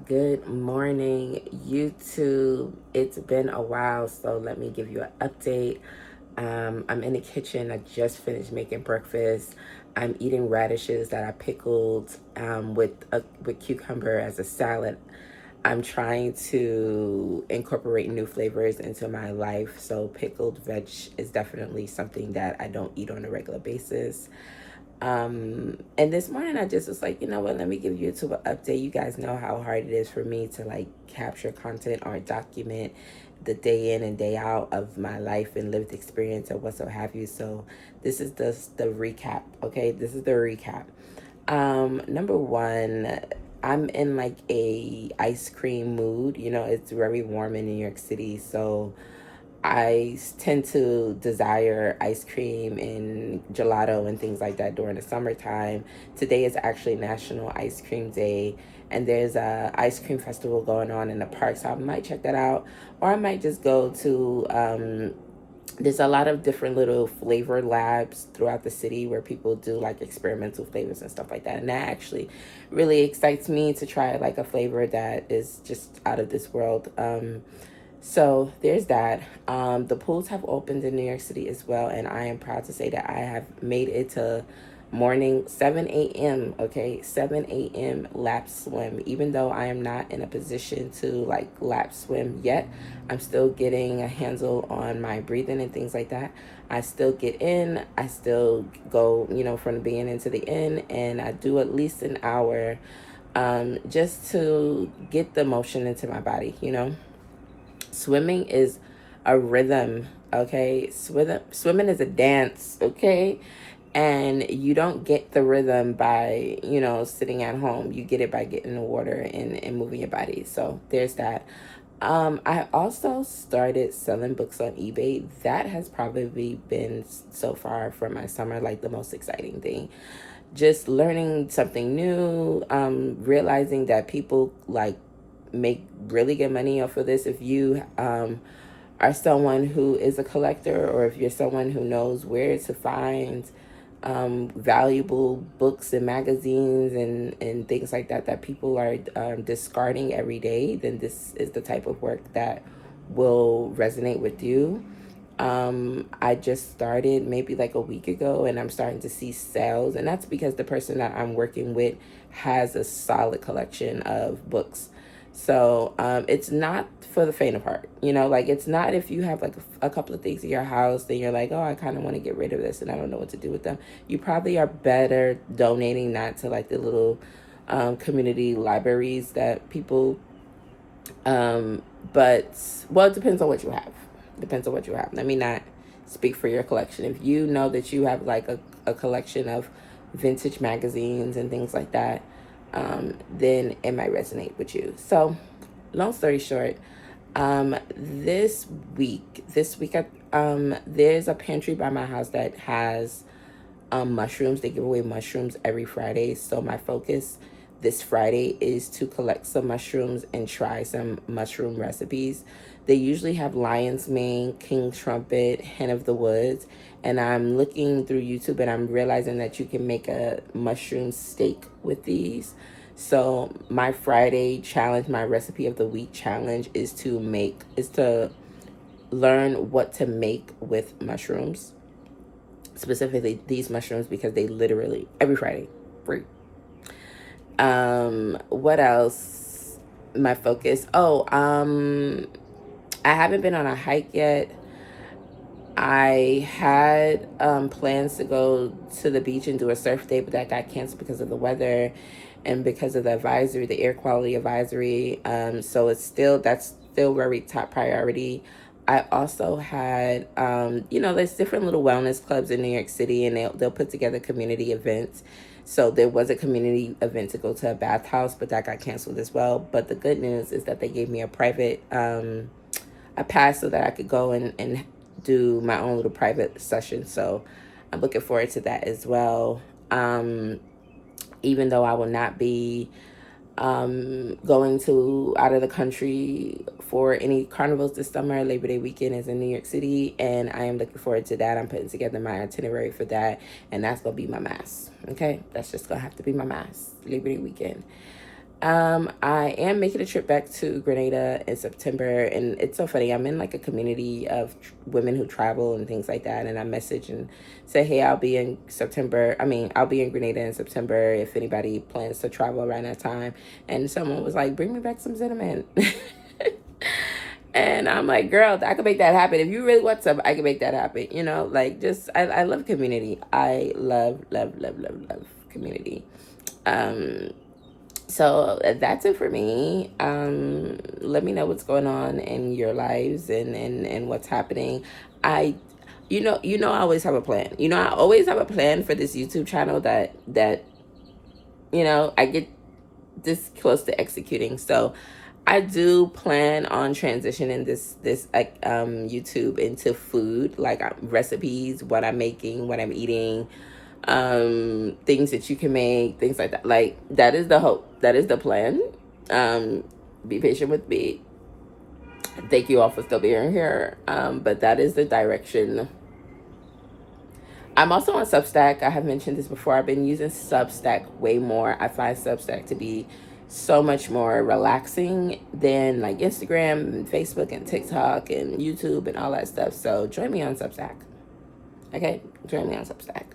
Good morning, YouTube. It's been a while, so let me give you an update. I'm in the kitchen. I just finished making breakfast. I'm eating radishes that I pickled with cucumber as a salad. I'm trying to incorporate new flavors into my life, so pickled veg is definitely something that I don't eat on a regular basis. And this morning I just was like, you know what, let me give YouTube an update. You guys know how hard it is for me to like capture content or document the day in and day out of my life and lived experience or whatso have you. So this is the recap. Okay, this is the recap. Number one, I'm in like a ice cream mood. You know, it's very warm in New York City, so I tend to desire ice cream and gelato and things like that during the summertime. Today is actually National Ice Cream Day, and there's a ice cream festival going on in the park, so I might check that out, or I might just go to. There's a lot of different little flavor labs throughout the city where people do like experimental flavors and stuff like that, and that actually really excites me to try like a flavor that is just out of this world. So there's that. The pools have opened in New York City as well, and I am proud to say that I have made it to morning 7 a.m. Okay, 7 a.m. lap swim. Even though I am not in a position to like lap swim yet, I'm still getting a handle on my breathing and things like that. I still get in. I still go, from the beginning to the end, and I do at least an hour, just to get the motion into my body. Swimming is a rhythm, okay? Swimming is a dance, okay? And you don't get the rhythm by, sitting at home. You get it by getting in the water and moving your body. So there's that. I also started selling books on eBay. That has probably been so far for my summer, like the most exciting thing. Just learning something new, realizing that people like make really good money off of this. If you are someone who is a collector, or if you're someone who knows where to find valuable books and magazines and things like that that people are discarding every day, then this is the type of work that will resonate with you. I just started maybe like a week ago, and I'm starting to see sales, and that's because the person that I'm working with has a solid collection of books. So it's not for the faint of heart. Like it's not if you have like a couple of things in your house, then you're like, oh, I kind of want to get rid of this and I don't know what to do with them. You probably are better donating that to like the little community libraries that people, but, well, it depends on what you have. Depends on what you have. Let me not speak for your collection. If you know that you have like a collection of vintage magazines and things like that, then it might resonate with you. So, long story short, there's a pantry by my house that has mushrooms. They give away mushrooms every Friday. So my focus this Friday is to collect some mushrooms and try some mushroom recipes. They usually have lion's mane, king trumpet, hen of the woods, and I'm looking through YouTube and I'm realizing that you can make a mushroom steak with these. So my Friday challenge, my recipe of the week challenge is to learn what to make with mushrooms, specifically these mushrooms, because they literally every Friday free. What else? My focus. I haven't been on a hike yet. I had plans to go to the beach and do a surf day, but that got canceled because of the weather and because of the advisory, the air quality advisory. So that's still very top priority. I also had, there's different little wellness clubs in New York City, and they'll put together community events. So there was a community event to go to a bathhouse, but that got canceled as well. But the good news is that they gave me a private, a pass so that I could go and do my own little private session. So I'm looking forward to that as well. Even though I will not be going to out of the country for any carnivals this summer. Labor Day weekend is in New York City, and I am looking forward to that. I'm putting together my itinerary for that, and that's gonna be my mass. Okay, that's just gonna have to be my mass, Labor Day weekend. I am making a trip back to Grenada in September, and it's so funny. I'm in like a community of women who travel and things like that, and I message and say, "Hey, I'll be in September. I mean, I'll be in Grenada in September if anybody plans to travel around that time." And someone was like, "Bring me back some cinnamon." And I'm like, girl, I can make that happen. If you really want some, I can make that happen. You know, like just I love community. I love community. Um, so that's it for me. Let me know what's going on in your lives and what's happening. I I always have a plan. I always have a plan for this YouTube channel that I get this close to executing. So I do plan on transitioning this YouTube into food, like recipes, what I'm making, what I'm eating, things that you can make, things like that. Like that is the hope. That is the plan. Be patient with me. Thank you all for still being here. But that is the direction. I'm also on Substack. I have mentioned this before. I've been using Substack way more. I find Substack to be so much more relaxing than like Instagram and Facebook and TikTok and YouTube and all that stuff. So join me on Substack. Okay? Join me on Substack.